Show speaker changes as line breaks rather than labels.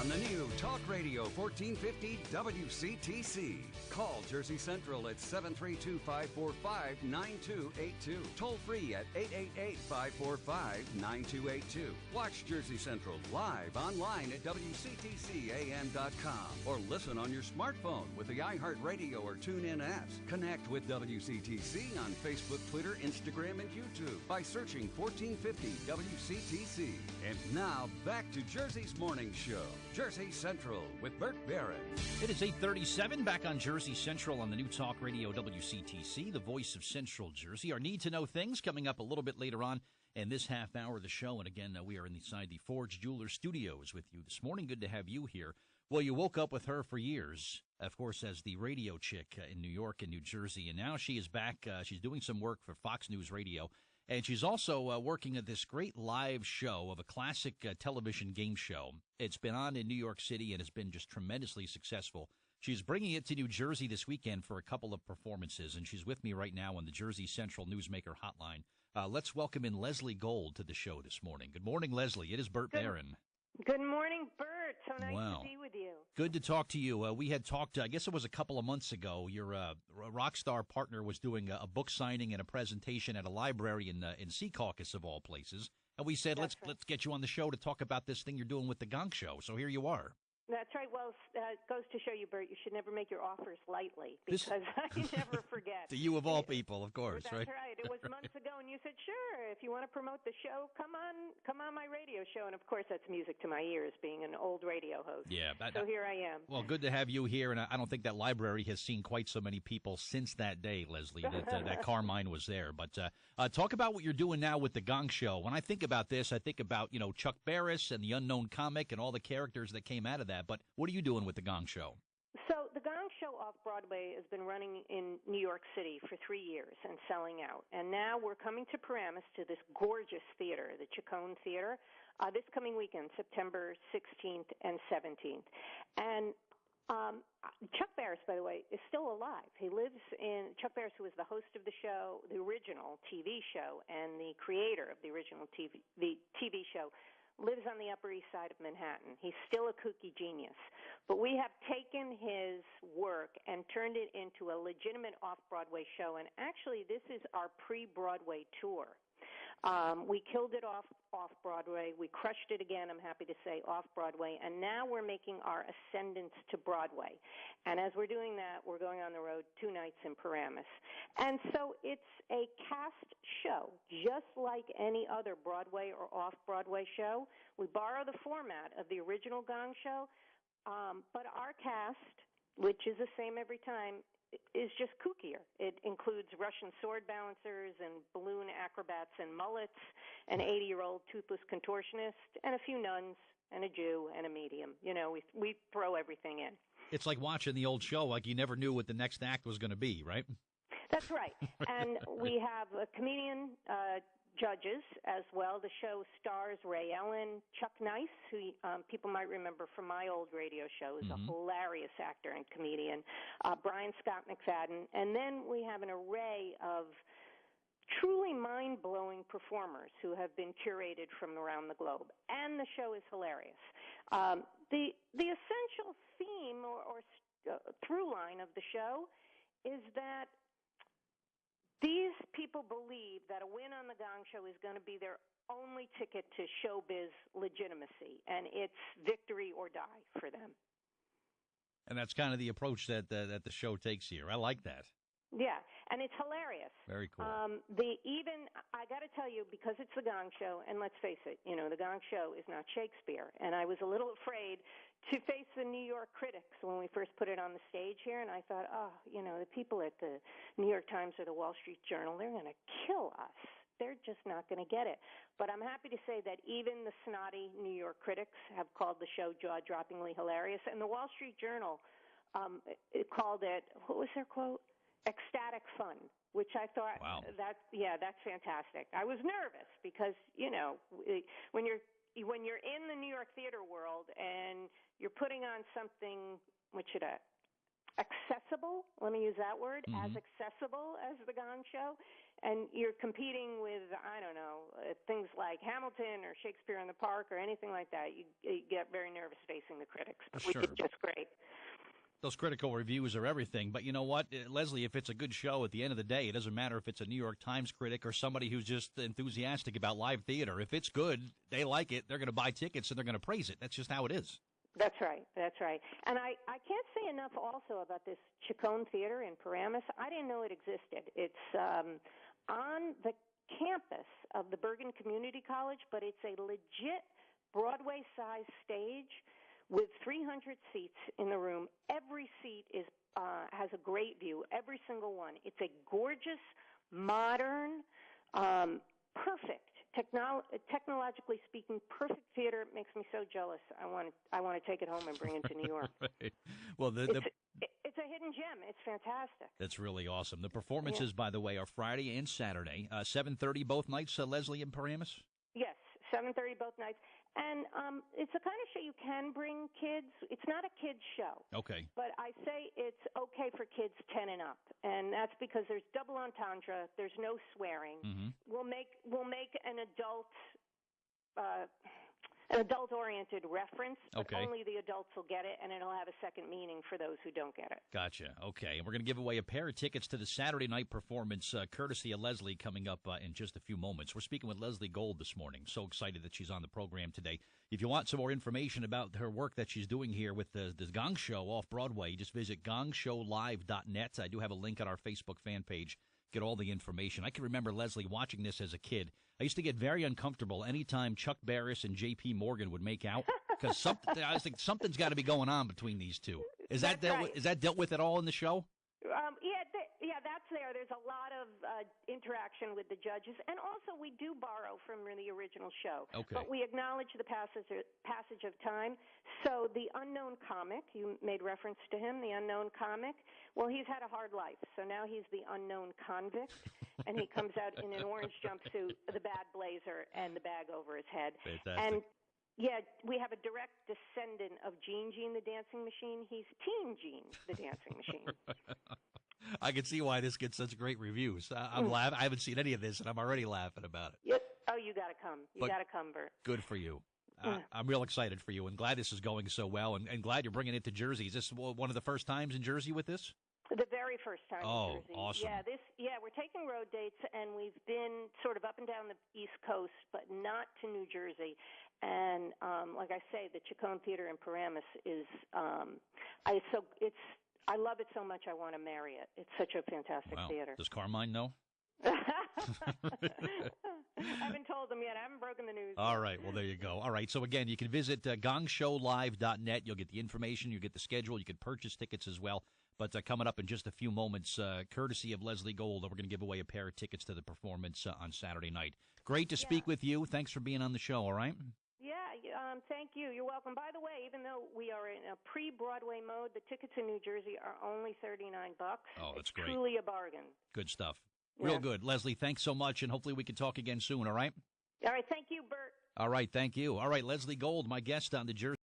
on the new Talk Radio 1450 WCTC. Call Jersey Central at 732-545-9282. Toll free at 888-545-9282. Watch Jersey Central live online at WCTCAM.com or listen on your smartphone with the iHeartRadio or TuneIn apps. Connect with WCTC on Facebook, Twitter, Instagram, and YouTube by searching 1450 WCTC. And now, back to Jersey's Morning Show, Jersey Central with Burt Barron.
It is 8:37, back on Jersey Central on the new Talk Radio WCTC, the voice of Central Jersey. Our Need to Know Things coming up a little bit later on in this half hour of the show. And again, we are inside the Forge Jewelers Studios with you this morning. Good to have you here. Well, you woke up with her for years, of course, as the radio chick in New York and New Jersey. And now she is back. She's doing some work for Fox News Radio. And she's also working at this great live show of a classic television game show. It's been on in New York City and has been just tremendously successful. She's bringing it to New Jersey this weekend for a couple of performances, and she's with me right now on the Jersey Central Newsmaker Hotline. Let's welcome in Leslie Gold to the show this morning. Good morning, Leslie. It is Burt Barron.
Good morning, Bert. So nice to be with you.
Good to talk to you. We had talked, I guess it was a couple of months ago. Your rock star partner was doing a book signing and a presentation at a library in Sea Caucus, of all places. And we said, let's get you on the show to talk about this thing you're doing with the Gong Show. So here you are.
That's right. Well, it goes to show you, Bert, you should never make your offers lightly because I never forget.
To you of all people, of course,
That's right. It was months ago, and you said, sure, if you want to promote the show, come on my radio show. And, of course, that's music to my ears, being an old radio host.
Yeah.
So here I am.
Well, good to have you here, and I don't think that library has seen quite so many people since that day, Leslie, that Carmine was there. But talk about what you're doing now with the Gong Show. When I think about this, I think about, Chuck Barris and the Unknown Comic and all the characters that came out of that. But what are you doing with the Gong Show?
So the Gong Show off-Broadway has been running in New York City for 3 years and selling out. And now we're coming to Paramus to this gorgeous theater, the Chacon Theater, this coming weekend, September 16th and 17th. And Chuck Barris, by the way, is still alive. He lives in – Chuck Barris, who was the host of the show, the original TV show, and the creator of the original TV show, lives on the Upper East Side of Manhattan. He's still a kooky genius. But we have taken his work and turned it into a legitimate off-Broadway show. And actually, this is our pre-Broadway tour. We killed it off-Broadway. We crushed it again, I'm happy to say, off-Broadway. And now we're making our ascendance to Broadway. And as we're doing that, we're going on the road 2 nights in Paramus. And so it's a cast show, just like any other Broadway or off-Broadway show. We borrow the format of the original Gong Show, but our cast, which is the same every time, is just kookier. It includes Russian sword balancers and balloon acrobats and mullets, an 80-year-old toothless contortionist, and a few nuns, and a Jew, and a medium. We throw everything in.
It's like watching the old show, like you never knew what the next act was going to be, right?
That's right. And we have a comedian judges as well. The show stars Ray Ellen, Chuck Nice, who people might remember from my old radio shows, a hilarious actor and comedian, Brian Scott McFadden. And then we have an array of truly mind-blowing performers who have been curated from around the globe. And the show is hilarious. The essential theme or through line of the show is that these people believe that a win on the Gong Show is going to be their only ticket to showbiz legitimacy, and it's victory or die for them.
And that's kind of the approach that the show takes here. I like that.
Yeah, and it's hilarious.
Very cool.
I got to tell you, because it's the Gong Show, and let's face it, the Gong Show is not Shakespeare, and I was a little afraid to face the New York critics when we first put it on the stage here, and I thought, the people at the New York Times or the Wall Street Journal, they're going to kill us. They're just not going to get it. But I'm happy to say that even the snotty New York critics have called the show jaw-droppingly hilarious, and the Wall Street Journal called it, what was their quote? Ecstatic fun, which I thought,
wow.
That's fantastic. I was nervous because, when you're in the New York theater world and you're putting on something, accessible, let me use that word, as accessible as the Gong Show, and you're competing with, I don't know, things like Hamilton or Shakespeare in the Park or anything like that, you get very nervous facing the critics. But
Sure.
we did just great.
Those critical reviews are everything. But you know what, Leslie, if it's a good show, at the end of the day, it doesn't matter if it's a New York Times critic or somebody who's just enthusiastic about live theater. If it's good, they like it, they're going to buy tickets, and they're going to praise it. That's just how it is.
That's right. That's right. And I can't say enough also about this Chacon Theater in Paramus. I didn't know it existed. It's on the campus of the Bergen Community College, but it's a legit Broadway-sized stage with 300 seats in the room. Every seat has a great view, every single one. It's a gorgeous, modern, perfect, technologically speaking, perfect theater. It makes me so jealous. I want to take it home and bring it to New York.
Right. Well,
it's a hidden gem. It's fantastic.
That's really awesome. The performances, by the way, are Friday and Saturday, 7:30 both nights, Leslie and Paramus?
Yes, 7:30 both nights. And it's the kind of show you can bring kids. It's not a kids show. Okay. But I say it's okay for kids 10 and up, and that's because there's double entendre. There's no swearing. Mm-hmm. We'll make an adult-oriented reference, but only the adults will get it, and it'll have a second meaning for those who don't get it. Gotcha. Okay. And we're going to give away a pair of tickets to the Saturday night performance, courtesy of Leslie, coming up in just a few moments. We're speaking with Leslie Gold this morning. So excited that she's on the program today. If you want some more information about her work that she's doing here with the Gong Show off Broadway, just visit gongshowlive.net. I do have a link on our Facebook fan page. Get all the information. I can remember, Leslie, watching this as a kid. I used to get very uncomfortable anytime Chuck Barris and J.P. Morgan would make out, because I was thinking something's got to be going on between these two. Is that dealt with at all in the show? That's there. There's a lot of interaction with the judges, and also we do borrow from the original show. Okay. But we acknowledge the passage of time. So the unknown comic, you made reference to him, the unknown comic. Well, he's had a hard life, so now he's the unknown convict, and he comes out in an orange jumpsuit, the bad blazer, and the bag over his head. Fantastic. And yeah, we have a direct descendant of Gene the Dancing Machine. He's Teen Gene, the Dancing Machine. I can see why this gets such great reviews. I'm laughing. I haven't seen any of this, and I'm already laughing about it. Yep. Oh, you got to come. You got to come, Bert. Good for you. I'm real excited for you, and glad this is going so well, and glad you're bringing it to Jersey. Is this one of the first times in Jersey with this? The very first time in Jersey. Awesome. Yeah, we're taking road dates, and we've been sort of up and down the East Coast, but not to New Jersey. And like I say, the Chacon Theater in Paramus is I love it so much I want to marry it. It's such a fantastic theater. Does Carmine know? I haven't told them yet. I haven't broken the news. All right. Well, there you go. All right. So, again, you can visit gongshowlive.net. You'll get the information. You get the schedule. You can purchase tickets as well. But coming up in just a few moments, courtesy of Leslie Gold, we're going to give away a pair of tickets to the performance on Saturday night. Great to speak with you. Thanks for being on the show, all right? Thank you. You're welcome. By the way, even though we are in a pre-Broadway mode, the tickets in New Jersey are only $39. Oh, that's great. Truly a bargain. Good stuff. Real good. Leslie, thanks so much, and hopefully we can talk again soon, all right? All right. Thank you, Bert. All right. Thank you. All right. Leslie Gold, my guest on the Jersey.